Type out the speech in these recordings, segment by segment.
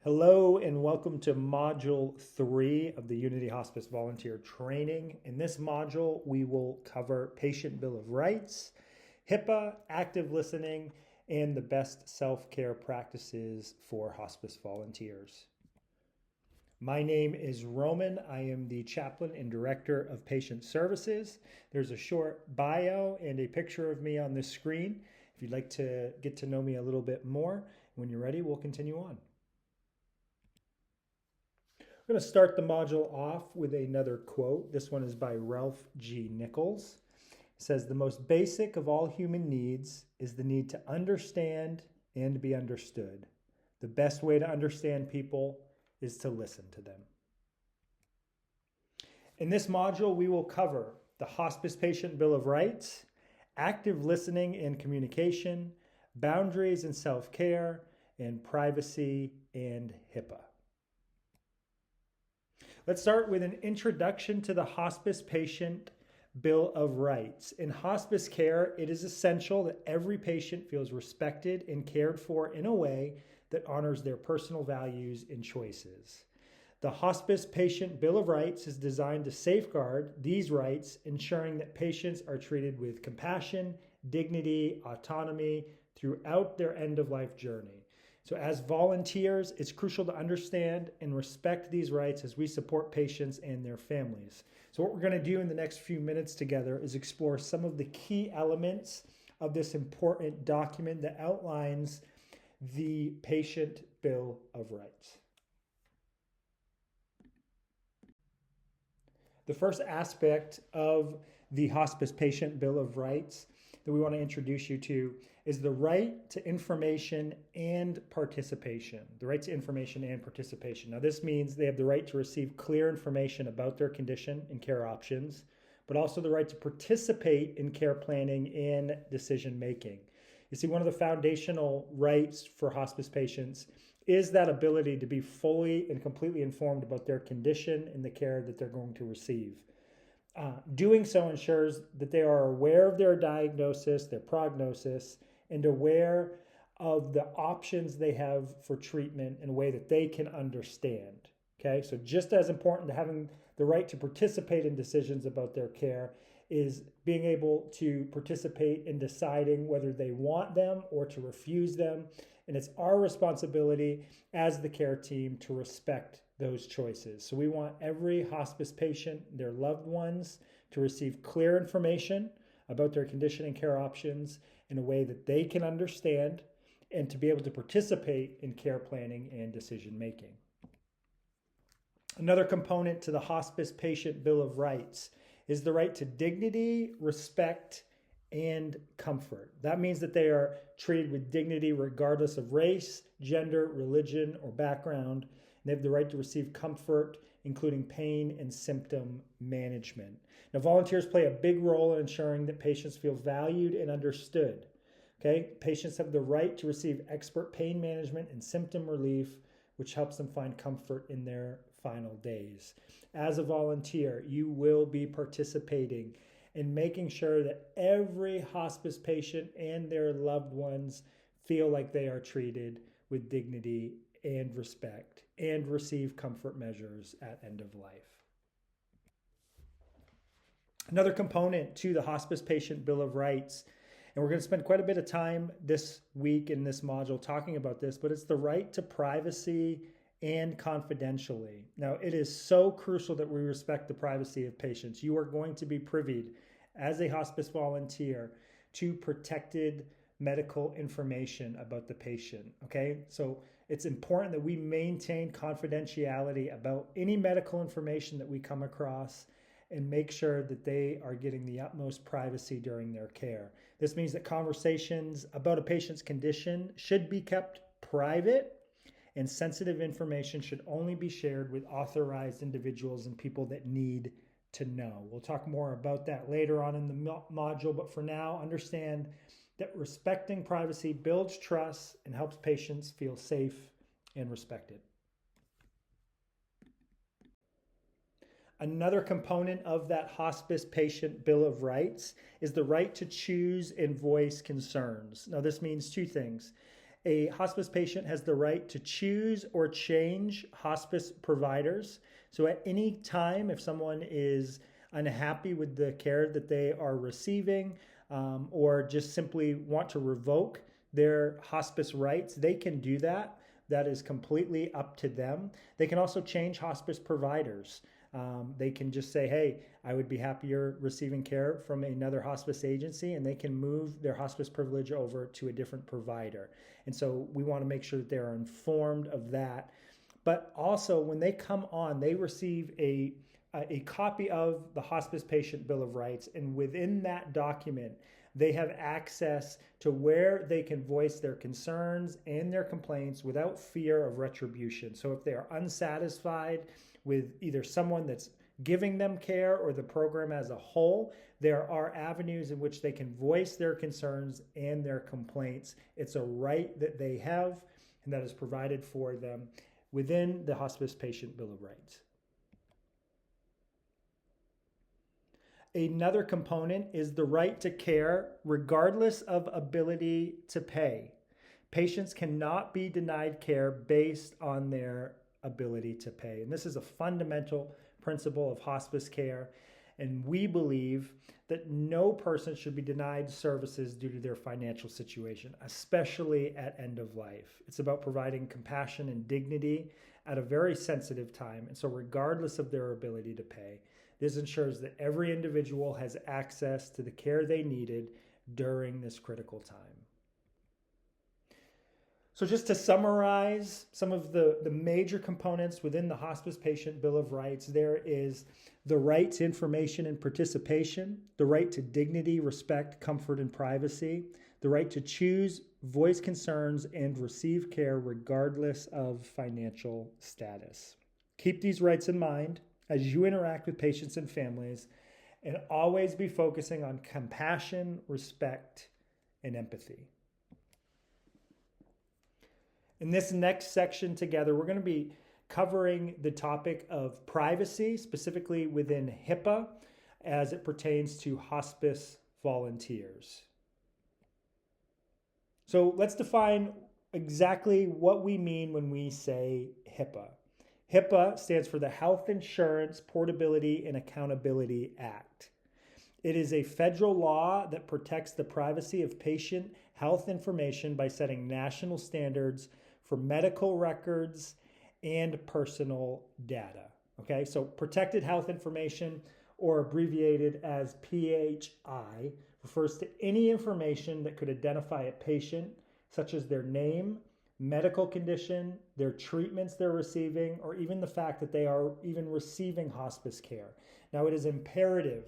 Hello and welcome to Module 3 of the Unity Hospice Volunteer Training. In this module, we will cover Patient Bill of Rights, HIPAA, active listening, and the best self-care practices for hospice volunteers. My name is Roman. I am the chaplain and director of patient services. There's a short bio and a picture of me on this screen. If you'd like to get to know me a little bit more, when you're ready, we'll continue on. I'm going to start the module off with another quote. This one is by Ralph G. Nichols. It says, "The most basic of all human needs is the need to understand and be understood. The best way to understand people is to listen to them." In this module, we will cover the Hospice Patient Bill of Rights, active listening and communication, boundaries and self-care, and privacy and HIPAA. Let's start with an introduction to the Hospice Patient Bill of Rights. In hospice care, it is essential that every patient feels respected and cared for in a way that honors their personal values and choices. The Hospice Patient Bill of Rights is designed to safeguard these rights, ensuring that patients are treated with compassion, dignity, autonomy throughout their end-of-life journey. So as volunteers, it's crucial to understand and respect these rights as we support patients and their families. So what we're going to do in the next few minutes together is explore some of the key elements of this important document that outlines the Patient Bill of Rights. The first aspect of the Hospice Patient Bill of Rights that we want to introduce you to is the right to information and participation. The right to information and participation. Now, this means they have the right to receive clear information about their condition and care options, but also the right to participate in care planning and decision making. You see, one of the foundational rights for hospice patients is that ability to be fully and completely informed about their condition and the care that they're going to receive. Doing so ensures that they are aware of their diagnosis, their prognosis, and aware of the options they have for treatment in a way that they can understand. Okay, so just as important to having the right to participate in decisions about their care is being able to participate in deciding whether they want them or to refuse them. And it's our responsibility as the care team to respect those choices. So we want every hospice patient, their loved ones, to receive clear information about their condition and care options in a way that they can understand and to be able to participate in care planning and decision making. Another component to the Hospice Patient Bill of Rights is the right to dignity, respect, and comfort. That means that they are treated with dignity regardless of race, gender, religion, or background. And they have the right to receive comfort, including pain and symptom management. Now, volunteers play a big role in ensuring that patients feel valued and understood. Okay, patients have the right to receive expert pain management and symptom relief, which helps them find comfort in their final days. As a volunteer, you will be participating in making sure that every hospice patient and their loved ones feel like they are treated with dignity and respect and receive comfort measures at end of life. Another component to the Hospice Patient Bill of Rights, and we're going to spend quite a bit of time this week in this module talking about this, but it's the right to privacy and confidentially. Now, it is so crucial that we respect the privacy of patients. You are going to be privied as a hospice volunteer to protected medical information about the patient, okay? So it's important that we maintain confidentiality about any medical information that we come across and make sure that they are getting the utmost privacy during their care. This means that conversations about a patient's condition should be kept private, and sensitive information should only be shared with authorized individuals and people that need to know. We'll talk more about that later on in the module, but for now, understand that respecting privacy builds trust and helps patients feel safe and respected. Another component of that Hospice Patient Bill of Rights is the right to choose and voice concerns. Now, this means two things. A hospice patient has the right to choose or change hospice providers. So at any time, if someone is unhappy with the care that they are receiving, or just simply want to revoke their hospice rights, they can do that. That is completely up to them. They can also change hospice providers. They can just say, hey, I would be happier receiving care from another hospice agency, and they can move their hospice privilege over to a different provider. And so we want to make sure that they're informed of that. But also, when they come on, they receive a copy of the Hospice Patient Bill of Rights, and within that document, they have access to where they can voice their concerns and their complaints without fear of retribution. So if they are unsatisfied with either someone that's giving them care or the program as a whole, there are avenues in which they can voice their concerns and their complaints. It's a right that they have, and that is provided for them within the Hospice Patient Bill of Rights. Another component is the right to care regardless of ability to pay. Patients cannot be denied care based on their ability to pay. And this is a fundamental principle of hospice care. And we believe that no person should be denied services due to their financial situation, especially at end of life. It's about providing compassion and dignity at a very sensitive time. And so regardless of their ability to pay, this ensures that every individual has access to the care they needed during this critical time. So just to summarize some of the major components within the Hospice Patient Bill of Rights, there is the right to information and participation, the right to dignity, respect, comfort, and privacy, the right to choose, voice concerns, and receive care regardless of financial status. Keep these rights in mind as you interact with patients and families, and always be focusing on compassion, respect, and empathy. In this next section together, we're going to be covering the topic of privacy, specifically within HIPAA, as it pertains to hospice volunteers. So let's define exactly what we mean when we say HIPAA. HIPAA stands for the Health Insurance Portability and Accountability Act. It is a federal law that protects the privacy of patient health information by setting national standards for medical records and personal data. Okay, so protected health information, or abbreviated as PHI, refers to any information that could identify a patient, such as their name, medical condition, their treatments they're receiving, or even the fact that they are even receiving hospice care. Now, it is imperative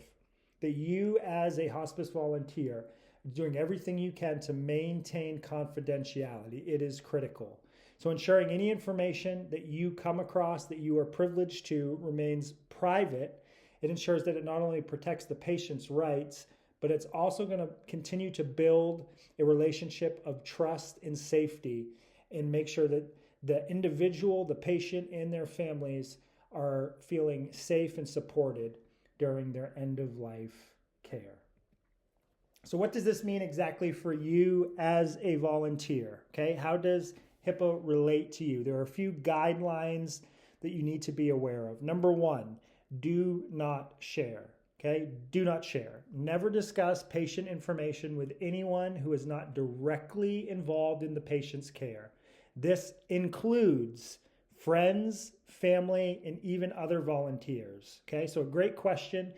that you, as a hospice volunteer, are doing everything you can to maintain confidentiality. It is critical. So ensuring any information that you come across that you are privileged to remains private, it ensures that it not only protects the patient's rights, but it's also going to continue to build a relationship of trust and safety, and make sure that the individual, the patient, and their families are feeling safe and supported during their end-of-life care. So what does this mean exactly for you as a volunteer? Okay, how does HIPAA relate to you? There are a few guidelines that you need to be aware of. Number one, do not share. Okay, do not share. Never discuss patient information with anyone who is not directly involved in the patient's care. This includes friends, family, and even other volunteers. Okay, so a great question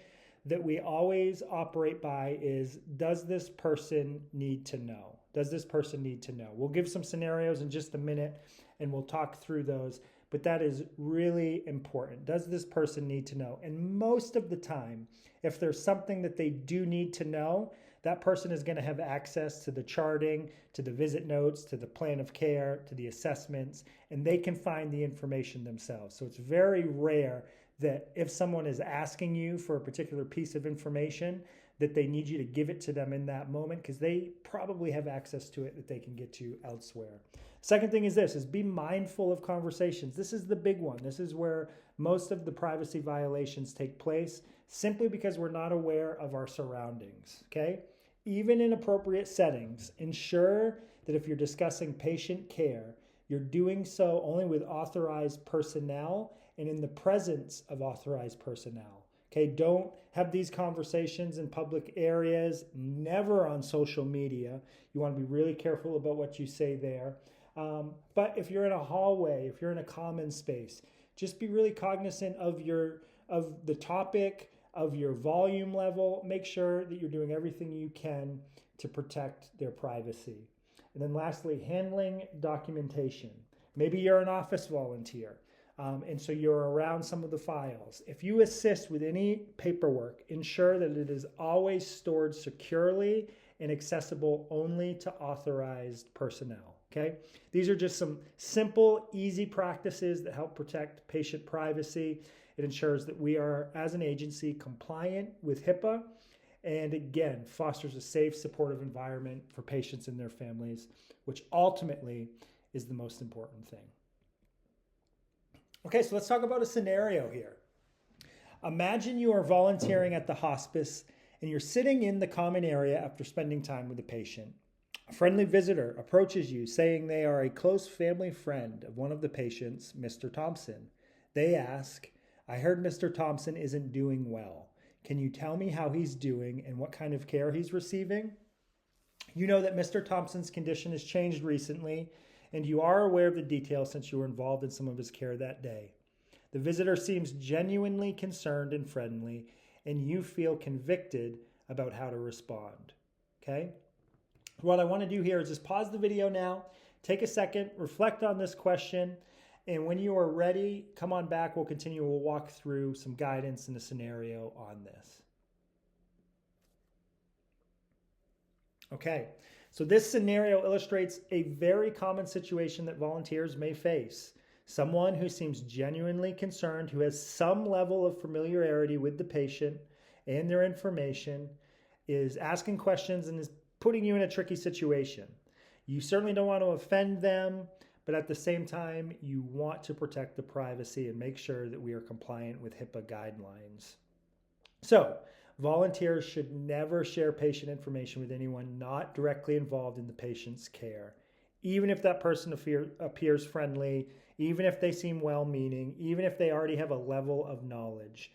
that we always operate by is, does this person need to know? Does this person need to know? We'll give some scenarios in just a minute and we'll talk through those, but that is really important. Does this person need to know? And most of the time, if there's something that they do need to know, that person is going to have access to the charting, to the visit notes, to the plan of care, to the assessments, and they can find the information themselves. So it's very rare that if someone is asking you for a particular piece of information, that they need you to give it to them in that moment, because they probably have access to it that they can get to elsewhere. Second thing is this, is be mindful of conversations. This is the big one. This is where most of the privacy violations take place, simply because we're not aware of our surroundings, okay? Even in appropriate settings, ensure that if you're discussing patient care, you're doing so only with authorized personnel and in the presence of authorized personnel. Okay, don't have these conversations in public areas, never on social media. You want to be really careful about what you say there. But if you're in a hallway, if you're in a common space, just be really cognizant of the topic, of your volume level. Make sure that you're doing everything you can to protect their privacy. And then lastly, handling documentation. Maybe you're an office volunteer, and so you're around some of the files. If you assist with any paperwork, ensure that it is always stored securely and accessible only to authorized personnel. Okay? These are just some simple, easy practices that help protect patient privacy. It ensures that we are, as an agency, compliant with HIPAA, and again, fosters a safe, supportive environment for patients and their families, which ultimately is the most important thing. Okay, so let's talk about a scenario here. Imagine you are volunteering at the hospice and you're sitting in the common area after spending time with a patient. A friendly visitor approaches you saying they are a close family friend of one of the patients, Mr. Thompson. They ask, "I heard Mr. Thompson isn't doing well. Can you tell me how he's doing and what kind of care he's receiving?" You know that Mr. Thompson's condition has changed recently, and you are aware of the details since you were involved in some of his care that day. The visitor seems genuinely concerned and friendly, and you feel convicted about how to respond. Okay? What I want to do here is just pause the video now, take a second, reflect on this question, and when you are ready, come on back. We'll continue. We'll walk through some guidance in a scenario on this. Okay, so this scenario illustrates a very common situation that volunteers may face. Someone who seems genuinely concerned, who has some level of familiarity with the patient and their information, is asking questions and is putting you in a tricky situation. You certainly don't want to offend them, but at the same time, you want to protect the privacy and make sure that we are compliant with HIPAA guidelines. So, volunteers should never share patient information with anyone not directly involved in the patient's care. Even if that person appears friendly, even if they seem well-meaning, even if they already have a level of knowledge.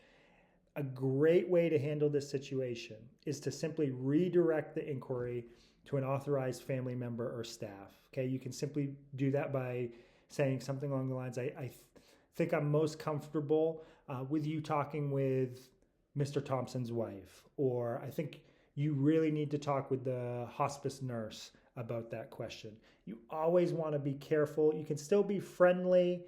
A great way to handle this situation is to simply redirect the inquiry to an authorized family member or staff. Okay, you can simply do that by saying something along the lines, I think I'm most comfortable with you talking with Mr. Thompson's wife, or I think you really need to talk with the hospice nurse about that question. You always want to be careful. You can still be friendly,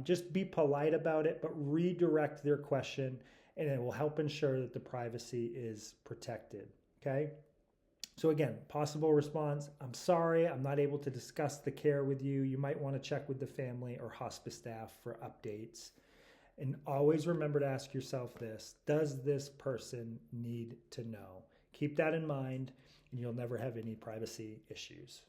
just be polite about it, but redirect their question, and it will help ensure that the privacy is protected. Okay? So again, possible response, "I'm sorry, I'm not able to discuss the care with you. You might want to check with the family or hospice staff for updates." And always remember to ask yourself this: does this person need to know? Keep that in mind, and you'll never have any privacy issues.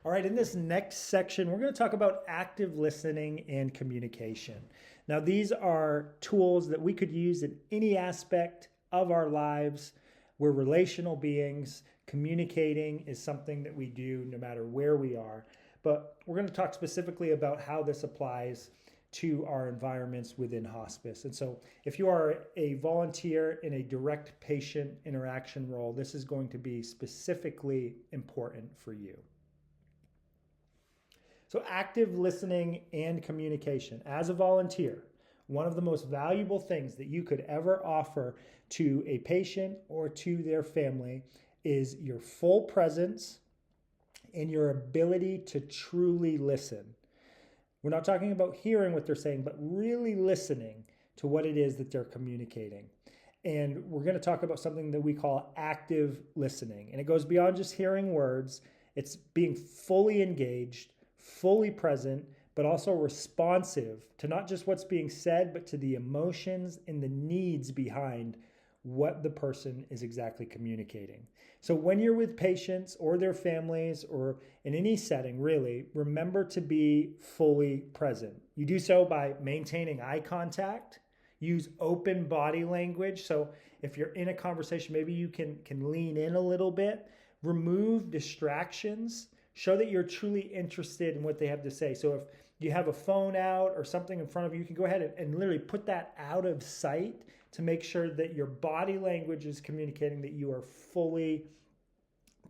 All right, in this next section, we're going to talk about active listening and communication. Now, these are tools that we could use in any aspect of our lives. We're relational beings. Communicating is something that we do no matter where we are. But we're going to talk specifically about how this applies to our environments within hospice. And so if you are a volunteer in a direct patient interaction role, this is going to be specifically important for you. So active listening and communication. As a volunteer, one of the most valuable things that you could ever offer to a patient or to their family is your full presence and your ability to truly listen. We're not talking about hearing what they're saying, but really listening to what it is that they're communicating. And we're going to talk about something that we call active listening. And it goes beyond just hearing words. It's being fully engaged, fully present, but also responsive to not just what's being said, but to the emotions and the needs behind what the person is exactly communicating. So when you're with patients or their families or in any setting, really, remember to be fully present. You do so by maintaining eye contact, use open body language. So if you're in a conversation, maybe you can lean in a little bit Remove distractions. Show that you're truly interested in what they have to say. So if you have a phone out or something in front of you, you can go ahead and literally put that out of sight to make sure that your body language is communicating that you are fully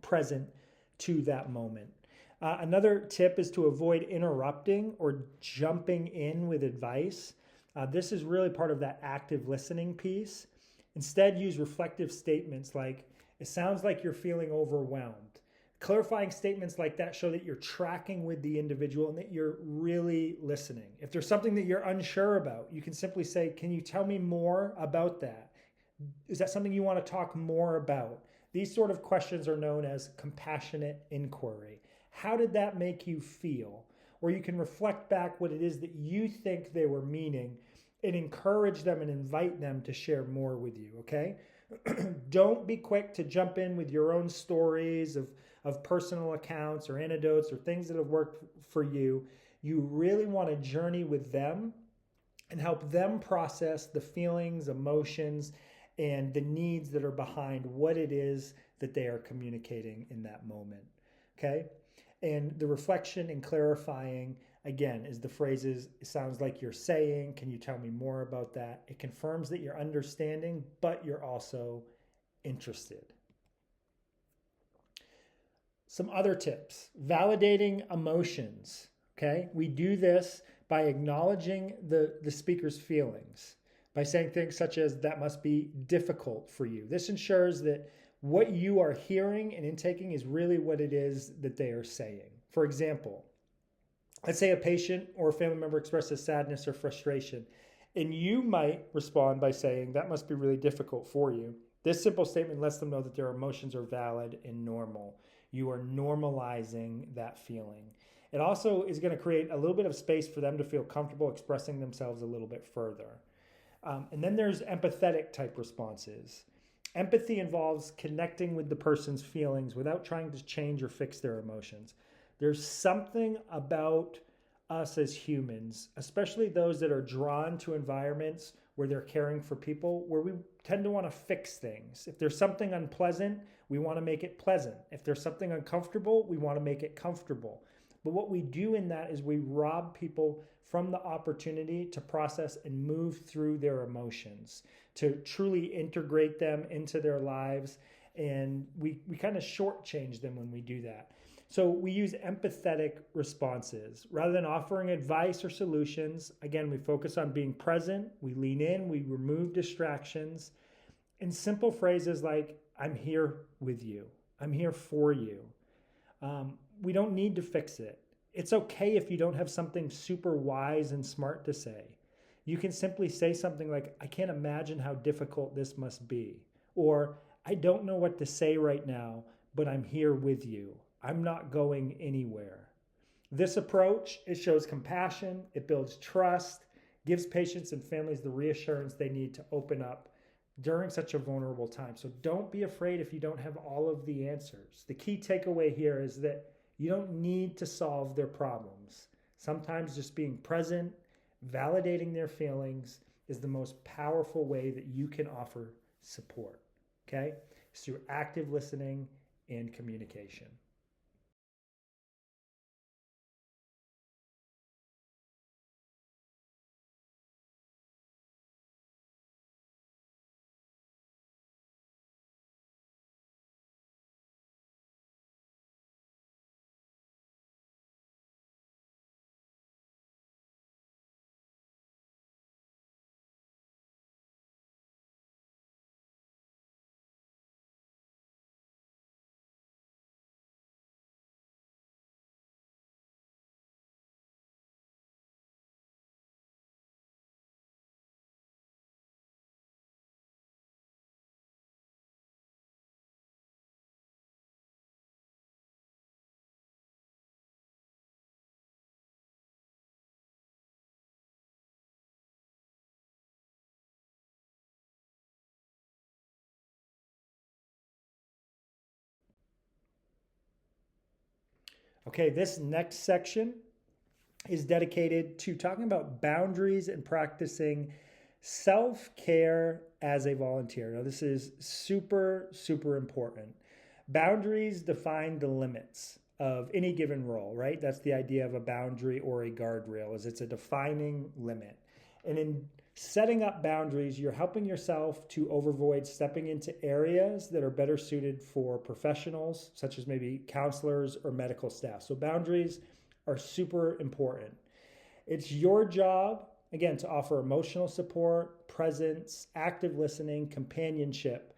present to that moment. Another tip is to avoid interrupting or jumping in with advice. This is really part of that active listening piece. Instead, use reflective statements like, it sounds like you're feeling overwhelmed. Clarifying statements like that show that you're tracking with the individual and that you're really listening. If there's something that you're unsure about, you can simply say, can you tell me more about that? Is that something you want to talk more about? These sort of questions are known as compassionate inquiry. How did that make you feel? Or you can reflect back what it is that you think they were meaning and encourage them and invite them to share more with you, okay? Don't be quick to jump in with your own stories of personal accounts or anecdotes or things that have worked for you. You really want to journey with them and help them process the feelings, emotions, and the needs that are behind what it is that they are communicating in that moment, okay? And the reflection and clarifying, again, is the phrases, it sounds like you're saying, can you tell me more about that? It confirms that you're understanding, but you're also interested. Some other tips, validating emotions, okay? We do this by acknowledging the speaker's feelings, by saying things such as, that must be difficult for you. This ensures that what you are hearing and intaking is really what it is that they are saying. For example, let's say a patient or a family member expresses sadness or frustration, and you might respond by saying, that must be really difficult for you. This simple statement lets them know that their emotions are valid and normal. You are normalizing that feeling. It also is going to create a little bit of space for them to feel comfortable expressing themselves a little bit further. And then there's empathetic type responses. Empathy involves connecting with the person's feelings without trying to change or fix their emotions. There's something about us as humans, especially those that are drawn to environments where they're caring for people, where we tend to want to fix things. If there's something unpleasant, we want to make it pleasant. If there's something uncomfortable, we want to make it comfortable. But what we do in that is we rob people from the opportunity to process and move through their emotions, to truly integrate them into their lives. And we kind of shortchange them when we do that. So we use empathetic responses. Rather than offering advice or solutions, again, we focus on being present, we lean in, we remove distractions. And simple phrases like, I'm here with you, I'm here for you. We don't need to fix it. It's okay if you don't have something super wise and smart to say. You can simply say something like, I can't imagine how difficult this must be. Or, I don't know what to say right now, but I'm here with you. I'm not going anywhere. This approach, it shows compassion, it builds trust, gives patients and families the reassurance they need to open up during such a vulnerable time. So don't be afraid if you don't have all of the answers. The key takeaway here is that you don't need to solve their problems. Sometimes just being present, validating their feelings is the most powerful way that you can offer support, okay? It's through active listening and communication. Okay, this next section is dedicated to talking about boundaries and practicing self-care as a volunteer. Now, this is super, super important. Boundaries define the limits of any given role, right? That's the idea of a boundary or a guardrail, is it's a defining limit. And in setting up boundaries, you're helping yourself to avoid stepping into areas that are better suited for professionals, such as maybe counselors or medical staff. So boundaries are super important. It's your job, again, to offer emotional support, presence, active listening, companionship.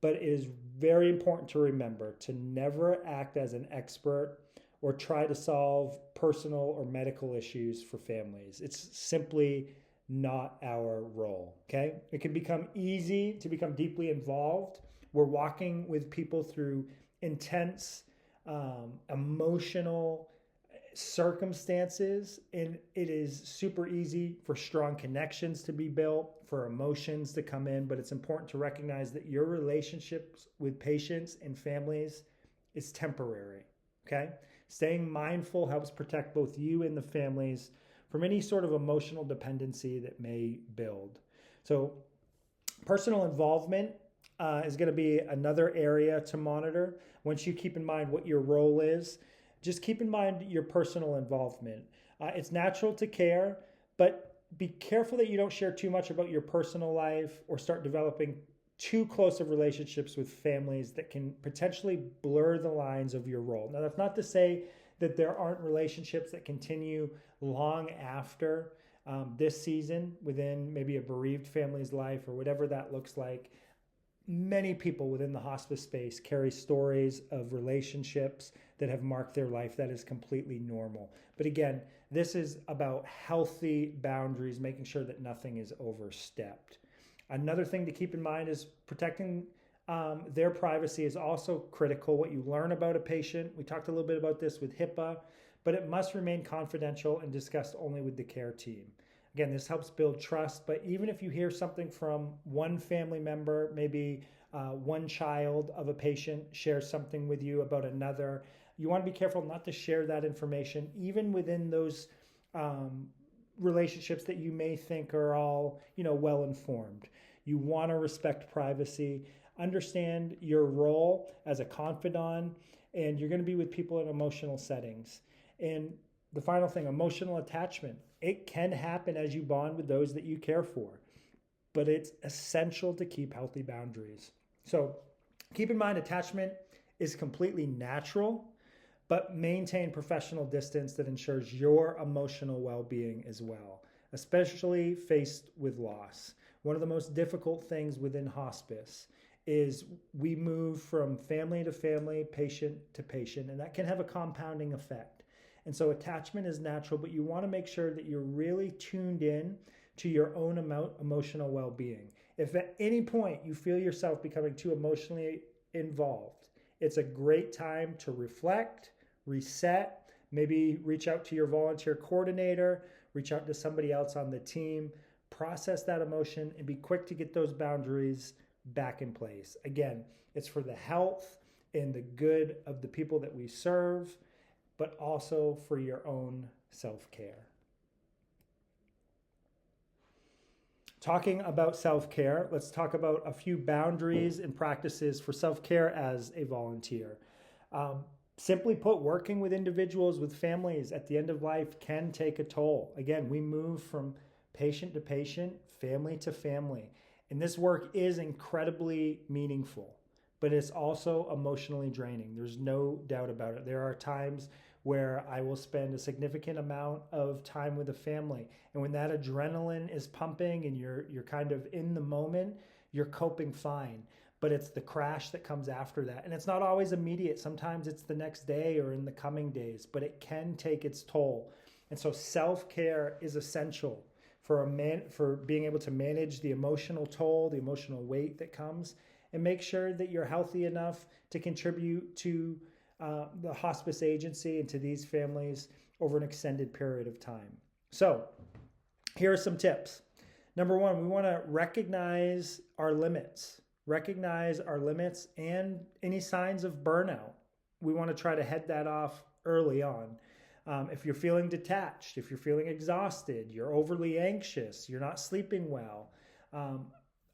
But it is very important to remember to never act as an expert or try to solve personal or medical issues for families. It's simply not our role, okay? It can become easy to become deeply involved. We're walking with people through intense, emotional circumstances, and it is super easy for strong connections to be built, for emotions to come in, but it's important to recognize that your relationships with patients and families is temporary, okay? Staying mindful helps protect both you and the families from any sort of emotional dependency that may build. So personal involvement is going to be another area to monitor. Once you keep in mind what your role is, just keep in mind your personal involvement. It's natural to care, but be careful that you don't share too much about your personal life or start developing too close of relationships with families that can potentially blur the lines of your role. Now, that's not to say that there aren't relationships that continue long after this season within maybe a bereaved family's life or whatever that looks like. Many people within the hospice space carry stories of relationships that have marked their life. That is completely normal. But again, this is about healthy boundaries, making sure that nothing is overstepped. Another thing to keep in mind is protecting their privacy is also critical. What you learn about a patient, we talked a little bit about this with HIPAA, but it must remain confidential and discussed only with the care team. Again, this helps build trust, but even if you hear something from one family member, maybe one child of a patient shares something with you about another, you want to be careful not to share that information, even within those relationships that you may think are all, well informed. You want to respect privacy, understand your role as a confidant, and you're going to be with people in emotional settings. And the final thing, emotional attachment. It can happen as you bond with those that you care for, but it's essential to keep healthy boundaries. So keep in mind, attachment is completely natural, but maintain professional distance that ensures your emotional well-being as well, especially faced with loss. One of the most difficult things within hospice is we move from family to family, patient to patient, and that can have a compounding effect. And so attachment is natural, but you want to make sure that you're really tuned in to your own emotional well-being. If at any point you feel yourself becoming too emotionally involved, it's a great time to reflect, reset, maybe reach out to your volunteer coordinator, reach out to somebody else on the team, process that emotion, and be quick to get those boundaries back in place. Again, it's for the health and the good of the people that we serve, but also for your own self-care. Talking about self-care, let's talk about a few boundaries and practices for self-care as a volunteer. Simply put, working with individuals, with families at the end of life can take a toll. Again, we move from patient to patient, family to family, and this work is incredibly meaningful, but it's also emotionally draining. There's no doubt about it. There are times where I will spend a significant amount of time with a family, and when that adrenaline is pumping and you're kind of in the moment, you're coping fine. But it's the crash that comes after that. And it's not always immediate. Sometimes it's the next day or in the coming days, but it can take its toll. And so self-care is essential for being able to manage the emotional toll, the emotional weight that comes, and make sure that you're healthy enough to contribute to the hospice agency and to these families over an extended period of time. So here are some tips. Number one, we want to recognize our limits. Recognize our limits and any signs of burnout. We want to try to head that off early on. If you're feeling detached, if you're feeling exhausted, you're overly anxious, you're not sleeping well,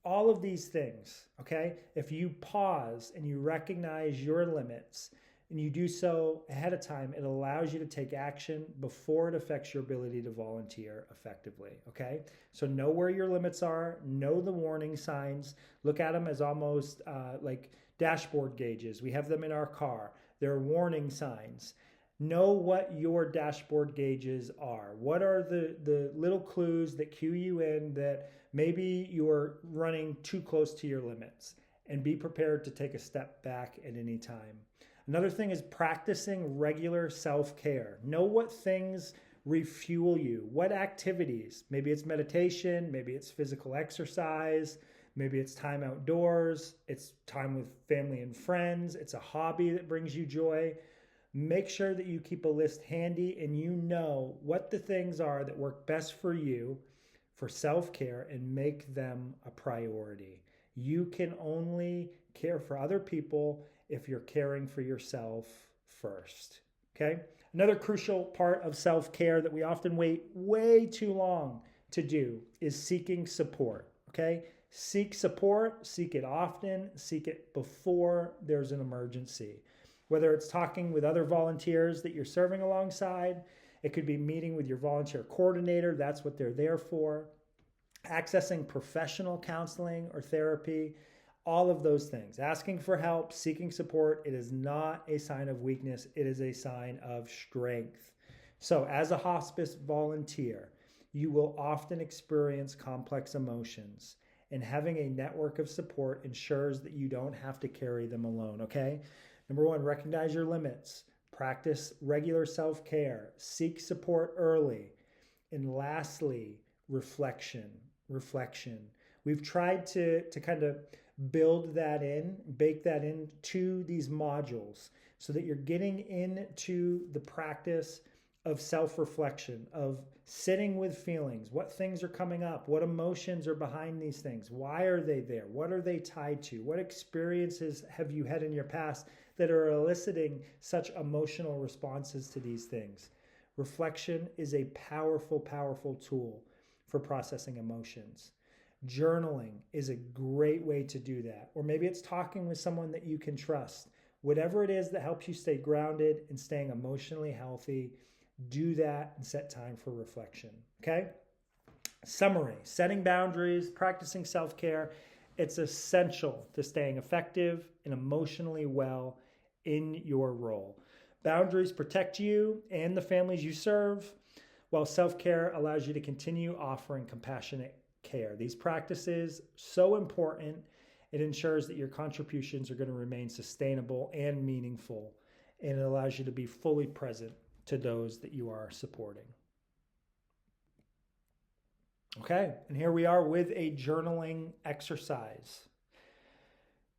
all of these things, okay? If you pause and you recognize your limits and you do so ahead of time, it allows you to take action before it affects your ability to volunteer effectively, okay? So know where your limits are, know the warning signs, look at them as almost like dashboard gauges. We have them in our car. They're warning signs. Know what your dashboard gauges are. What are the little clues that cue you in that maybe you're running too close to your limits, and be prepared to take a step back at any time. Another thing is practicing regular self-care. Know what things refuel you, what activities. Maybe it's meditation, maybe it's physical exercise, maybe it's time outdoors, it's time with family and friends, it's a hobby that brings you joy. Make sure that you keep a list handy and you know what the things are that work best for you for self-care, and make them a priority. You can only care for other people if you're caring for yourself first, okay? Another crucial part of self-care that we often wait way too long to do is seeking support, okay? Seek support, seek it often, seek it before there's an emergency. Whether it's talking with other volunteers that you're serving alongside, it could be meeting with your volunteer coordinator, that's what they're there for. Accessing professional counseling or therapy, all of those things. Asking for help, seeking support, it is not a sign of weakness, it is a sign of strength. So as a hospice volunteer, you will often experience complex emotions, and having a network of support ensures that you don't have to carry them alone, okay? Number one, recognize your limits. Practice regular self-care. Seek support early. And lastly, reflection. We've tried to kind of build that in, bake that into these modules so that you're getting into the practice of self-reflection, of sitting with feelings. What things are coming up? What emotions are behind these things? Why are they there? What are they tied to? What experiences have you had in your past that are eliciting such emotional responses to these things? Reflection is a powerful, powerful tool for processing emotions. Journaling is a great way to do that. Or maybe it's talking with someone that you can trust. Whatever it is that helps you stay grounded and staying emotionally healthy, do that and set time for reflection, okay? Summary, setting boundaries, practicing self-care, it's essential to staying effective and emotionally well in your role. Boundaries protect you and the families you serve, while self-care allows you to continue offering compassionate care. These practices, so important, it ensures that your contributions are going to remain sustainable and meaningful, and it allows you to be fully present to those that you are supporting. Okay, and here we are with a journaling exercise.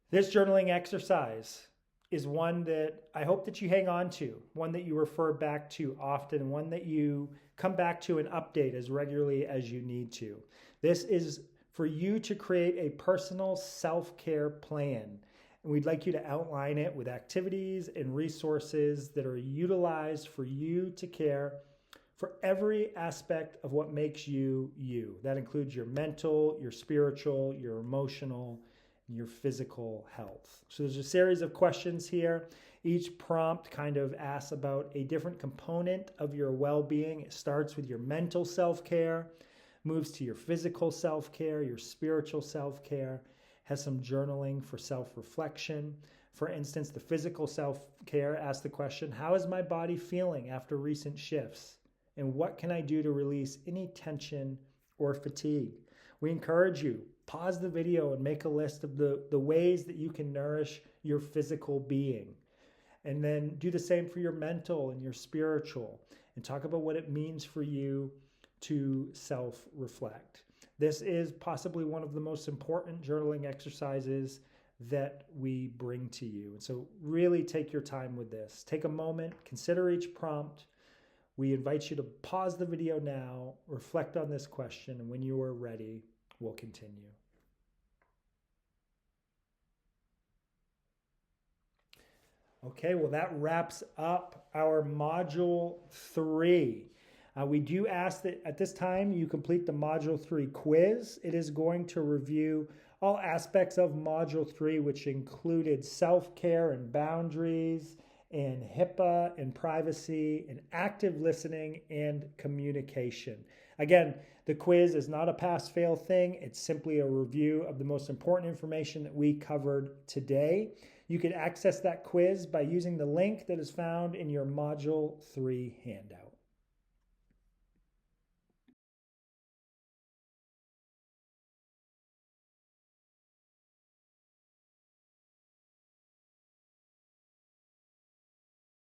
This journaling exercise is one that I hope that you hang on to, one that you refer back to often, one that you come back to and update as regularly as you need to. This is for you to create a personal self-care plan. And we'd like you to outline it with activities and resources that are utilized for you to care for every aspect of what makes you you. That includes your mental, your spiritual, your emotional, and your physical health. So there's a series of questions here. Each prompt kind of asks about a different component of your well-being. It starts with your mental self-care, moves to your physical self-care, your spiritual self-care, has some journaling for self-reflection. For instance, the physical self-care asks the question, how is my body feeling after recent shifts? And what can I do to release any tension or fatigue? We encourage you, pause the video and make a list of the ways that you can nourish your physical being. And then do the same for your mental and your spiritual, and talk about what it means for you to self-reflect. This is possibly one of the most important journaling exercises that we bring to you. And so really take your time with this. Take a moment, consider each prompt. We invite you to pause the video now, reflect on this question, and when you are ready, we'll continue. Okay, well, that wraps up our Module 3. We do ask that at this time you complete the Module 3 quiz. It is going to review all aspects of Module 3, which included self-care and boundaries, and HIPAA and privacy, and active listening and communication. Again, the quiz is not a pass-fail thing. It's simply a review of the most important information that we covered today. You can access that quiz by using the link that is found in your Module 3 handout.